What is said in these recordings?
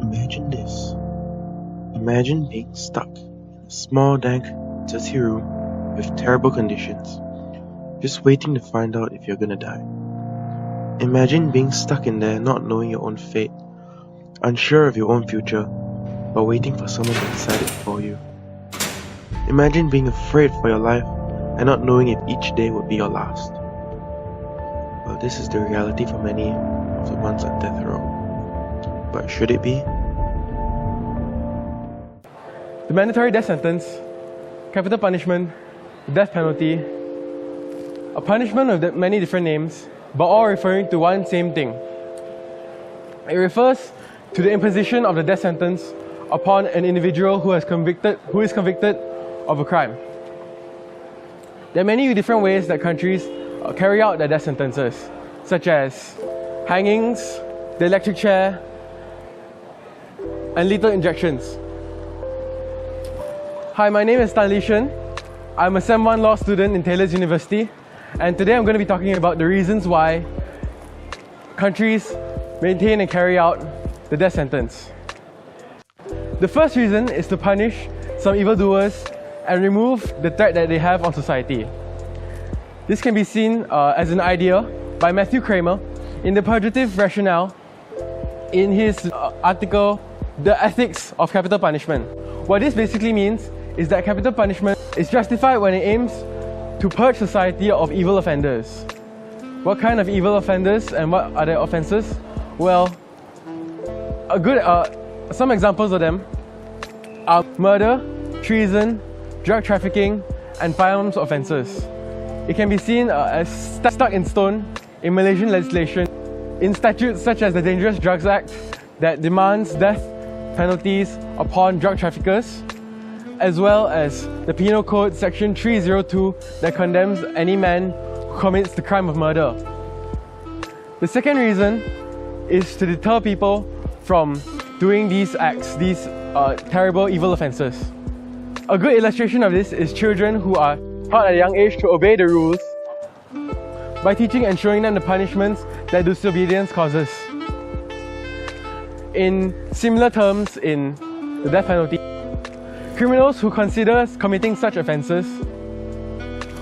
Imagine this. Imagine being stuck in a small, dank, dirty room with terrible conditions, just waiting to find out if you're gonna die. Imagine being stuck in there not knowing your own fate, unsure of your own future, but waiting for someone to decide it for you. Imagine being afraid for your life and not knowing if each day would be your last. Well, this is the reality for many of the ones on death row. But should it be? The mandatory death sentence, capital punishment, death penalty, a punishment with many different names, but all referring to one same thing. It refers to the imposition of the death sentence upon an individual who is convicted of a crime. There are many different ways that countries carry out their death sentences, such as hangings, the electric chair, and lethal injections. Hi, my name is Tan Li Shen. I'm a Sem 1 law student in Taylor's University, and today I'm going to be talking about the reasons why countries maintain and carry out the death sentence. The first reason is to punish some evildoers and remove the threat that they have on society. This can be seen as an idea by Matthew Kramer in the Purgative Rationale in his article, The Ethics of Capital Punishment. What this basically means is that capital punishment is justified when it aims to purge society of evil offenders. What kind of evil offenders and what are their offences? Well, some examples of them are murder, treason, drug trafficking, and firearms offences. It can be seen as stuck in stone in Malaysian legislation in statutes such as the Dangerous Drugs Act that demands death penalties upon drug traffickers, as well as the Penal Code Section 302 that condemns any man who commits the crime of murder. The second reason is to deter people from doing these acts, these terrible evil offences. A good illustration of this is children who are taught at a young age to obey the rules by teaching and showing them the punishments that disobedience causes. In similar terms, in the death penalty, criminals who consider committing such offences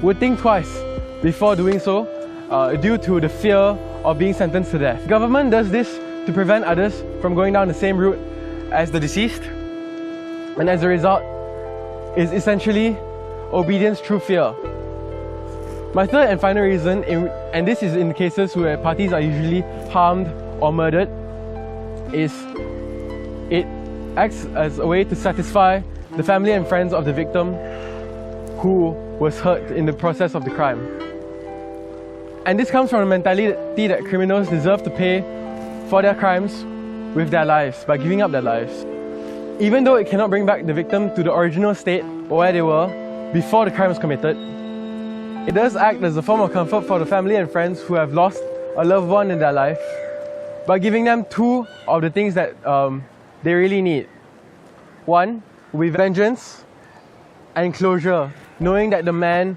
would think twice before doing so due to the fear of being sentenced to death. The government does this to prevent others from going down the same route as the deceased, and as a result is essentially obedience through fear. My third and final reason, and this is in cases where parties are usually harmed or murdered, is it acts as a way to satisfy the family and friends of the victim who was hurt in the process of the crime. And this comes from the mentality that criminals deserve to pay for their crimes with their lives, by giving up their lives. Even though it cannot bring back the victim to the original state or where they were before the crime was committed, it does act as a form of comfort for the family and friends who have lost a loved one in their life by giving them two of the things that they really need. One, with vengeance and closure, knowing that the man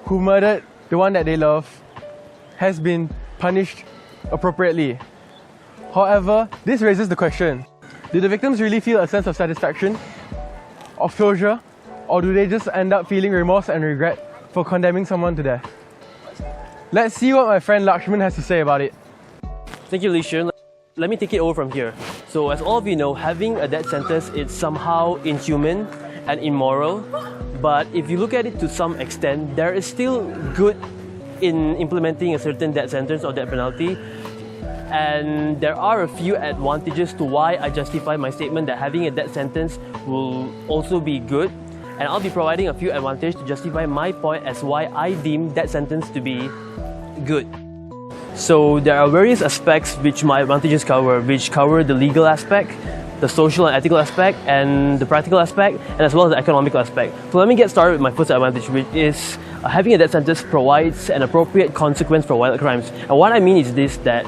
who murdered the one that they love has been punished appropriately. However, this raises the question, do the victims really feel a sense of satisfaction, of closure, or do they just end up feeling remorse and regret for condemning someone to death? Let's see what my friend Lakshman has to say about it. Thank you, Li Shen. Let me take it over from here. So, as all of you know, having a death sentence is somehow inhuman and immoral. But if you look at it to some extent, there is still good in implementing a certain death sentence or death penalty. And there are a few advantages to why I justify my statement that having a death sentence will also be good. And I'll be providing a few advantages to justify my point as why I deem that sentence to be good. So there are various aspects which my advantages cover, which cover the legal aspect, the social and ethical aspect, and the practical aspect, and as well as the economical aspect. So let me get started with my first advantage, which is having a death sentence provides an appropriate consequence for violent crimes. And what I mean is this, that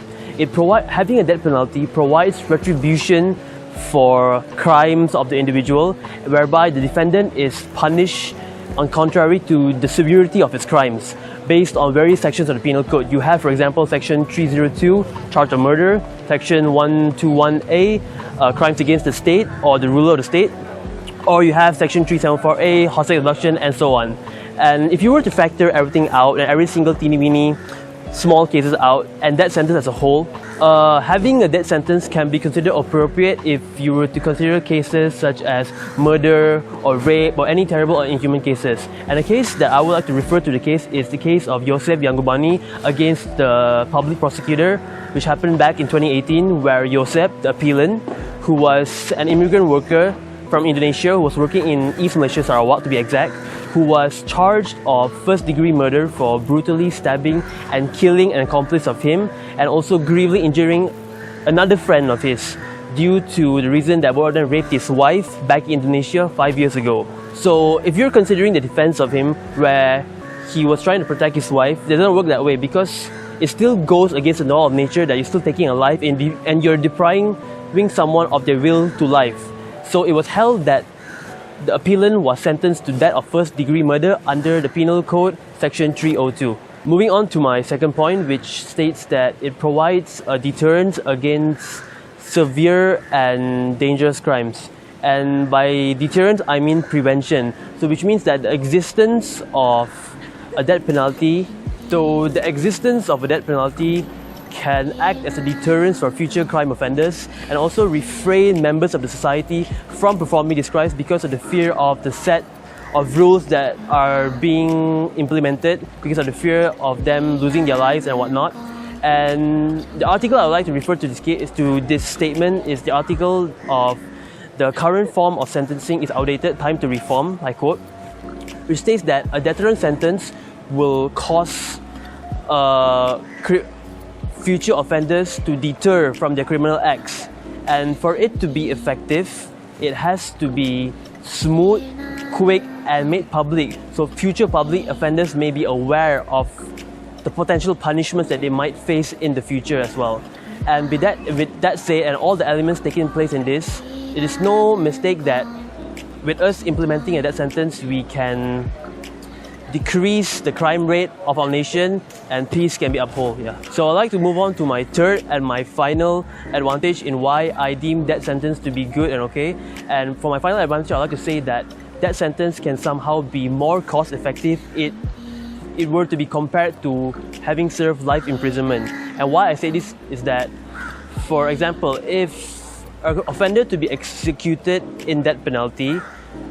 having a death penalty provides retribution for crimes of the individual, whereby the defendant is punished on contrary to the severity of its crimes based on various sections of the Penal Code. You have, for example, Section 302, charge of murder, Section 121A, crimes against the state or the ruler of the state, or you have Section 374A, hostile abduction, and so on. And if you were to factor everything out and every single teeny-weeny small cases out and that sentence as a whole, having a death sentence can be considered appropriate if you were to consider cases such as murder or rape or any terrible or inhuman cases. And the case that I would like to refer to the case is the case of Yosef Yangubani against the public prosecutor, which happened back in 2018, where Yosef, the appellant, who was an immigrant worker from Indonesia who was working in East Malaysia, Sarawak to be exact, who was charged of first-degree murder for brutally stabbing and killing an accomplice of him, and also gravely injuring another friend of his due to the reason that both of them raped his wife back in Indonesia 5 years ago. So if you're considering the defense of him where he was trying to protect his wife, it doesn't work that way, because it still goes against the law of nature that you're still taking a life and you're depriving someone of their will to life. So it was held that the appellant was sentenced to death of first-degree murder under the Penal Code, Section 302. Moving on to my second point, which states that it provides a deterrent against severe and dangerous crimes. And by deterrent, I mean prevention. So which means that the existence of a death penalty, can act as a deterrent for future crime offenders and also refrain members of the society from performing these crimes because of the fear of the set of rules that are being implemented, because of the fear of them losing their lives and whatnot. And the article I would like to refer to this statement is the article of "The current form of sentencing is outdated, time to reform," I quote, which states that a deterrent sentence will cause future offenders to deter from their criminal acts. And for it to be effective, it has to be smooth, quick, and made public, so future public offenders may be aware of the potential punishments that they might face in the future as well. And with that said, and all the elements taking place in this, it is no mistake that with us implementing a death sentence, we can decrease the crime rate of our nation and peace can be upheld. Yeah. So I'd like to move on to my third and my final advantage in why I deem death sentence to be good and okay. And for my final advantage, I'd like to say that death sentence can somehow be more cost effective if it were to be compared to having served life imprisonment. And why I say this is that, for example, if an offender to be executed in death penalty,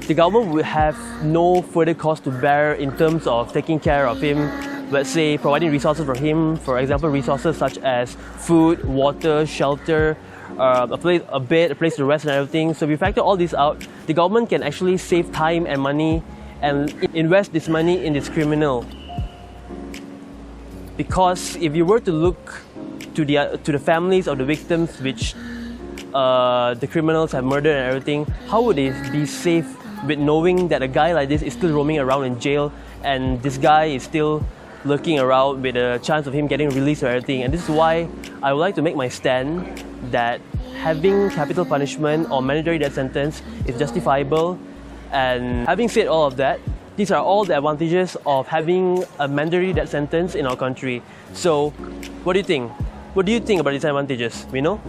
the government will have no further cost to bear in terms of taking care of him, let's say providing resources for him, for example resources such as food, water, shelter, a bed, a place to rest and everything. So if you factor all this out, the government can actually save time and money and invest this money in this criminal. Because if you were to look to the families of the victims which the criminals have murdered and everything, how would they be safe with knowing that a guy like this is still roaming around in jail and this guy is still lurking around with a chance of him getting released or everything? And this is why I would like to make my stand that having capital punishment or mandatory death sentence is justifiable. And having said all of that, these are all the advantages of having a mandatory death sentence in our country. So, what do you think? What do you think about these advantages? We know?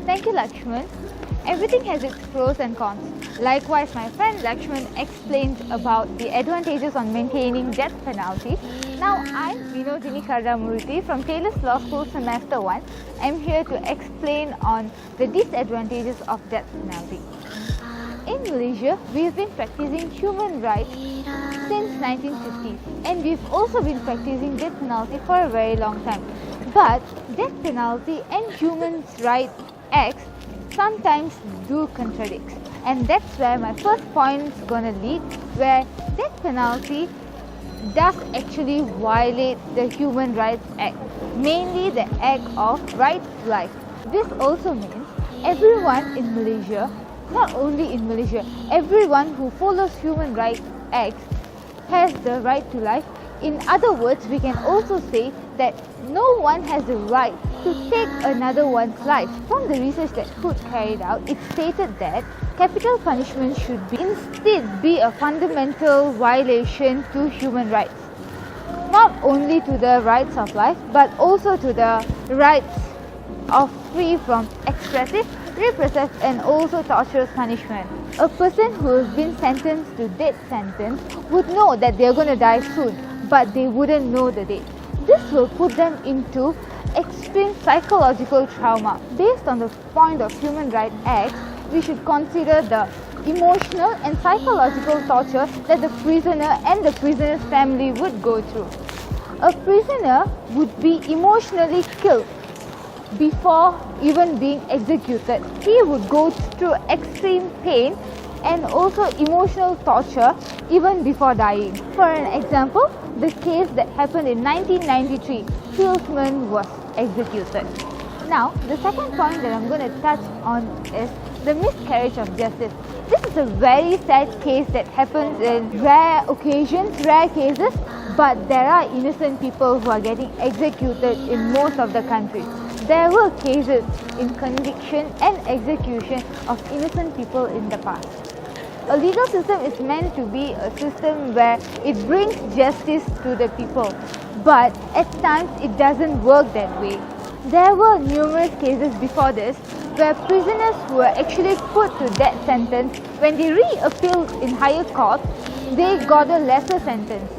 Thank you, Lakshman. Everything has its pros and cons. Likewise, my friend Lakshman explained about the advantages on maintaining death penalty. Now, I'm Vinodini Karamurthy from Taylor's Law School Semester 1. I'm here to explain on the disadvantages of death penalty. In Malaysia, we've been practicing human rights since 1950s, and we've also been practicing death penalty for a very long time. But death penalty and human rights acts sometimes do contradict, and that's where my first point is going to lead, where death penalty does actually violate the Human Rights Act, mainly the Act of Right to Life. This also means everyone in Malaysia, not only in Malaysia, everyone who follows Human Rights Acts has the right to life. In other words, we can also say that no one has the right to take another one's life. From the research that Hood carried out, it stated that capital punishment should instead be a fundamental violation to human rights. Not only to the rights of life, but also to the rights of free from excessive, repressive and also torturous punishment. A person who has been sentenced to death sentence would know that they are going to die soon, but they wouldn't know the date. This will put them into extreme psychological trauma. Based on the point of Human Rights Act, we should consider the emotional and psychological torture that the prisoner and the prisoner's family would go through. A prisoner would be emotionally killed before even being executed. He would go through extreme pain and also emotional torture even before dying. For an example, the case that happened in 1993, Hillsman was executed. Now, the second point that I'm going to touch on is the miscarriage of justice. This is a very sad case that happens in rare occasions, rare cases, but there are innocent people who are getting executed in most of the countries. There were cases in conviction and execution of innocent people in the past. A legal system is meant to be a system where it brings justice to the people, but at times it doesn't work that way. There were numerous cases before this where prisoners who were actually put to death sentence, when they reappealed in higher court, they got a lesser sentence,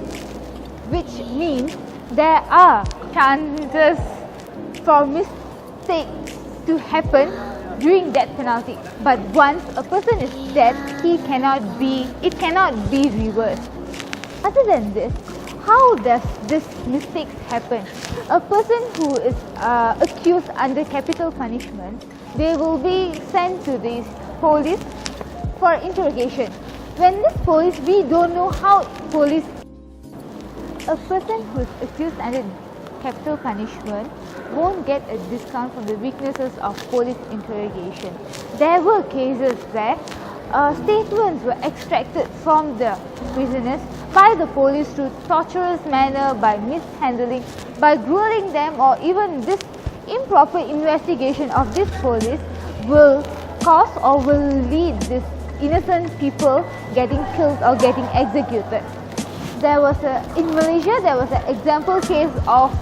which means there are chances for mistakes to happen during death penalty. But once a person is dead, it cannot be reversed. Other than this, how does this mistakes happen? A person who is accused under capital punishment, they will be sent to the police for interrogation. When this police, we don't know how police. A person who is accused under capital punishment won't get a discount from the weaknesses of police interrogation. There were cases where statements were extracted from the prisoners by the police through torturous manner, by mishandling, by grueling them, or even this improper investigation of this police will cause or will lead these innocent people getting killed or getting executed. In Malaysia, there was an example case of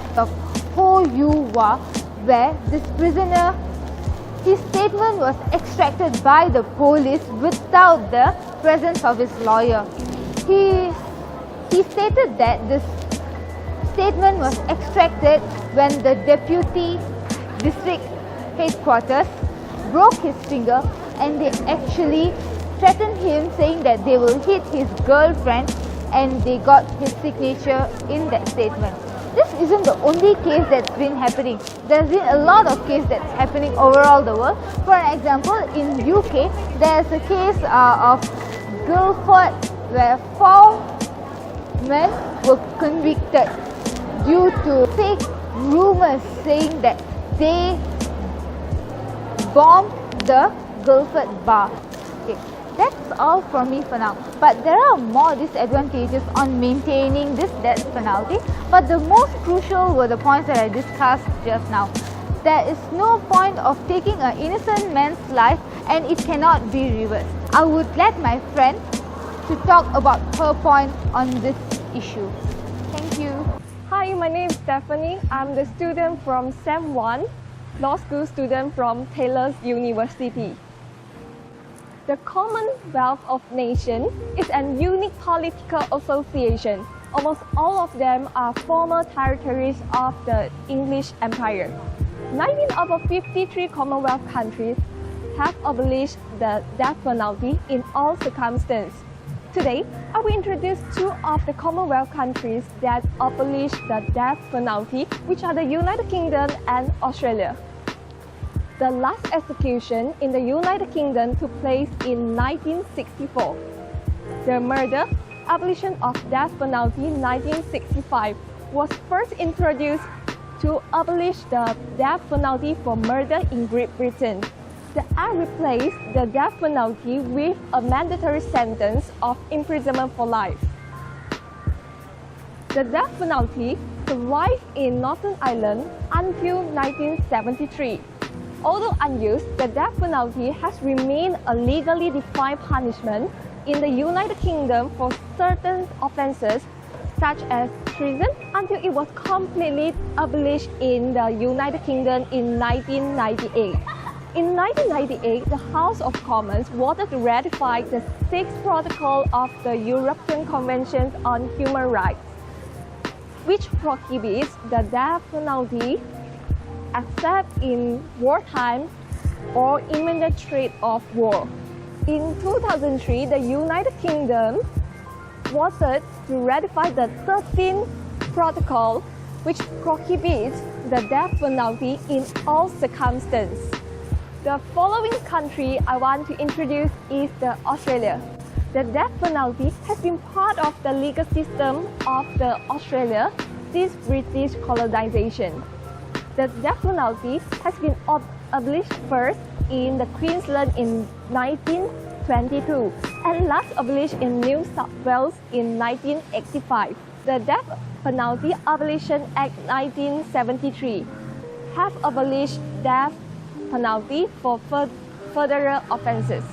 Ho Yu Wah, where this prisoner, his statement was extracted by the police without the presence of his lawyer. He stated that this statement was extracted when the deputy district headquarters broke his finger and they actually threatened him, saying that they will hit his girlfriend, and they got his signature in that statement. This isn't the only case that's been happening. There's been a lot of cases that's happening overall the world. For an example, in UK, there's a case of Guildford where 4 men were convicted due to fake rumors saying that they bombed the Guildford bar. Okay. That's all from me for now. But there are more disadvantages on maintaining this death penalty. But the most crucial were the points that I discussed just now. There is no point of taking an innocent man's life and it cannot be reversed. I would let my friend to talk about her point on this issue. Thank you. Hi, my name is Stephanie. I'm the student from SEM 1, law school student from Taylor's University. The Commonwealth of Nations is an unique political association. Almost all of them are former territories of the English Empire. 19 of the 53 Commonwealth countries have abolished the death penalty in all circumstances. Today, I will introduce 2 of the Commonwealth countries that abolished the death penalty, which are the United Kingdom and Australia. The last execution in the United Kingdom took place in 1964. The murder abolition of death penalty in 1965 was first introduced to abolish the death penalty for murder in Great Britain. The act replaced the death penalty with a mandatory sentence of imprisonment for life. The death penalty survived in Northern Ireland until 1973. Although unused, the death penalty has remained a legally defined punishment in the United Kingdom for certain offences such as treason until it was completely abolished in the United Kingdom in 1998. In 1998, the House of Commons voted to ratify the 6th Protocol of the European Convention on Human Rights, which prohibits the death penalty except in wartime or imminent threat of war. In 2003, the United Kingdom voted to ratify the 13th Protocol, which prohibits the death penalty in all circumstances. The following country I want to introduce is Australia. The death penalty has been part of the legal system of Australia since British colonization. The death penalty has been abolished first in Queensland in 1922 and last abolished in New South Wales in 1985. The Death Penalty Abolition Act 1973 have abolished death penalty for federal offences.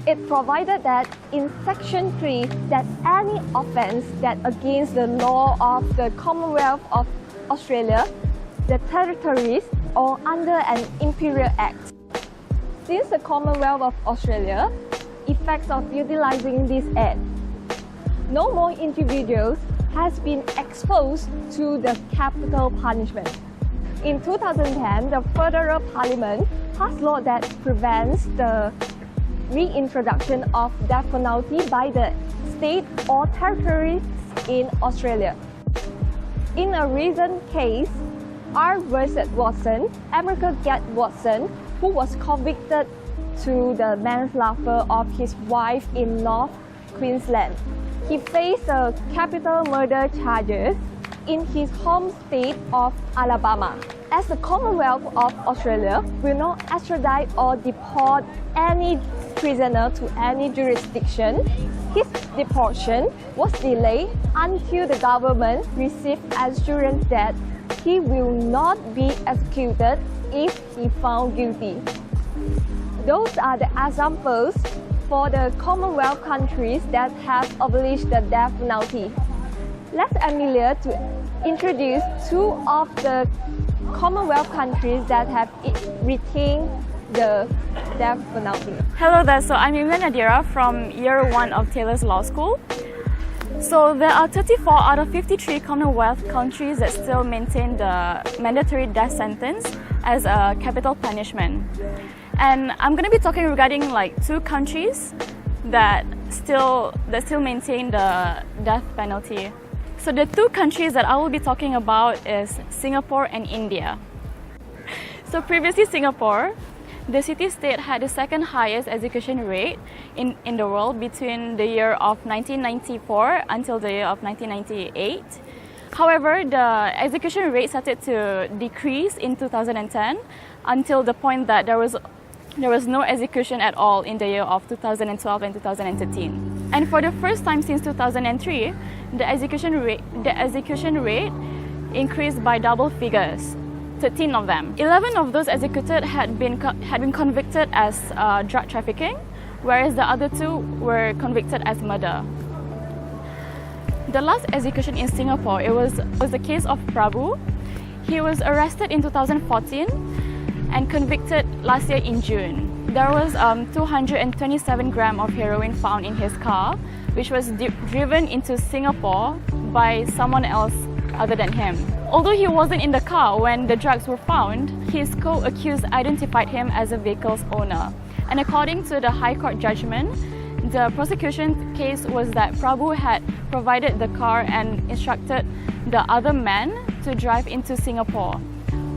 It provided that in Section 3 that any offence that against the law of the Commonwealth of Australia, the territories, or under an Imperial Act. Since the Commonwealth of Australia, effects of utilising this Act, no more individuals has been exposed to the capital punishment. In 2010, the Federal Parliament passed law that prevents the reintroduction of death penalty by the state or territories in Australia. In a recent case, R. versus Watson, America Get Watson, who was convicted to the manslaughter of his wife in North Queensland. He faced capital murder charges in his home state of Alabama. As the Commonwealth of Australia will not extradite or deport any prisoner to any jurisdiction, his deportation was delayed until the government received assurance that he will not be executed if he found guilty. Those are the examples for the Commonwealth countries that have abolished the death penalty. Let's Amelia to introduce two of the Commonwealth countries that have retained the death penalty. Hello there, so I'm Emilia Nadira from year 1 of Taylor's Law School. So there are 34 out of 53 Commonwealth countries that still maintain the mandatory death sentence as a capital punishment. And I'm going to be talking regarding like two countries that still maintain the death penalty. So the two countries that I will be talking about is Singapore and India. So previously Singapore, the city-state had the second highest execution rate in the world between the year of 1994 until the year of 1998. However, the execution rate started to decrease in 2010 until the point that there was no execution at all in the year of 2012 and 2013. And for the first time since 2003, the execution rate increased by double figures, 13 of them. 11 of those executed had been convicted as drug trafficking, whereas the other two were convicted as murder. The last execution in Singapore, it was the case of Prabu. He was arrested in 2014 and convicted last year in June. There was 227 grams of heroin found in his car, which was driven into Singapore by someone else other than him. Although he wasn't in the car when the drugs were found, his co-accused identified him as the vehicle's owner. And according to the High Court judgment, the prosecution case was that Prabu had provided the car and instructed the other man to drive into Singapore,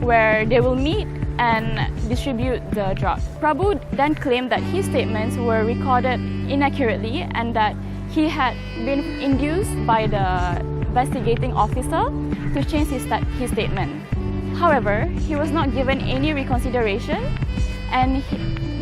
where they will meet and distribute the drugs. Prabu then claimed that his statements were recorded inaccurately and that he had been induced by the investigating officer to change his statement. However, he was not given any reconsideration, and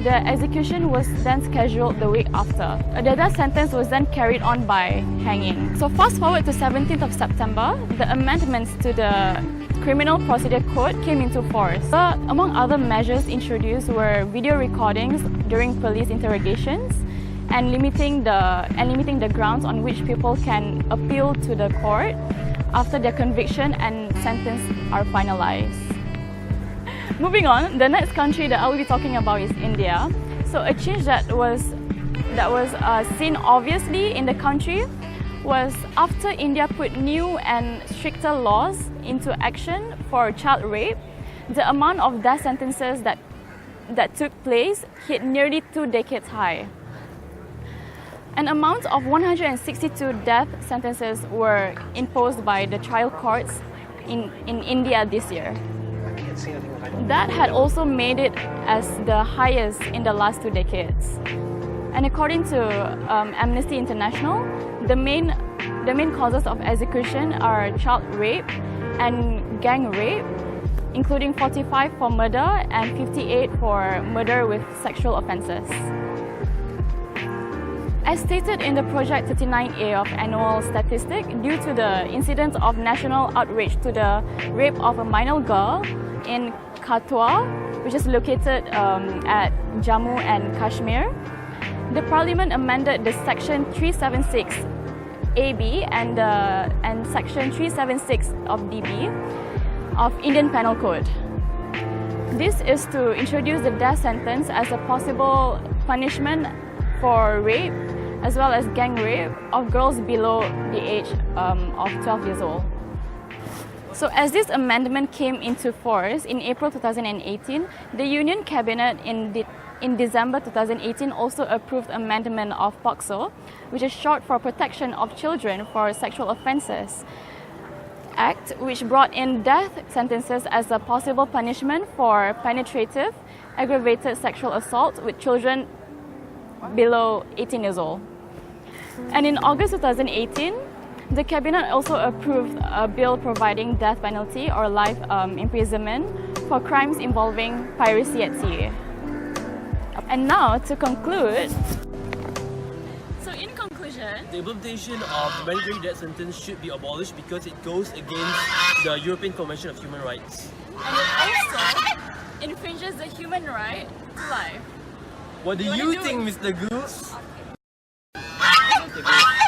The execution was then scheduled the week after. The death sentence was then carried on by hanging. So fast forward to 17th of September, the amendments to the Criminal Procedure Code came into force. Among other measures introduced were video recordings during police interrogations and limiting the grounds on which people can appeal to the court after their conviction and sentence are finalized. Moving on, the next country that I will be talking about is India. So a change that was seen obviously in the country was after India put new and stricter laws into action for child rape, the amount of death sentences that took place hit nearly 2 decades high. An amount of 162 death sentences were imposed by the trial courts in India this year. That had also made it as the highest in the last 2 decades. And according to Amnesty International, the main causes of execution are child rape and gang rape, including 45 for murder and 58 for murder with sexual offences. As stated in the Project 39A of annual statistic, due to the incident of national outrage to the rape of a minor girl in Katwa, which is located at Jammu and Kashmir, the Parliament amended the Section 376 AB and Section 376 of DB of Indian Penal Code. This is to introduce the death sentence as a possible punishment for rape as well as gang rape of girls below the age of 12 years old. So as this amendment came into force in April 2018, the Union Cabinet in December 2018 also approved amendment of POCSO, which is short for Protection of Children for Sexual Offences Act, which brought in death sentences as a possible punishment for penetrative, aggravated sexual assault with children below 18 years old. And in August 2018, the Cabinet also approved a bill providing death penalty or life imprisonment for crimes involving piracy at sea. And now, to conclude, so in conclusion, The implementation of mandatory death sentence should be abolished because it goes against the European Convention of Human Rights. and it also infringes the human right to life. What do You wanna you do think, it? Mr. Goose? Okay.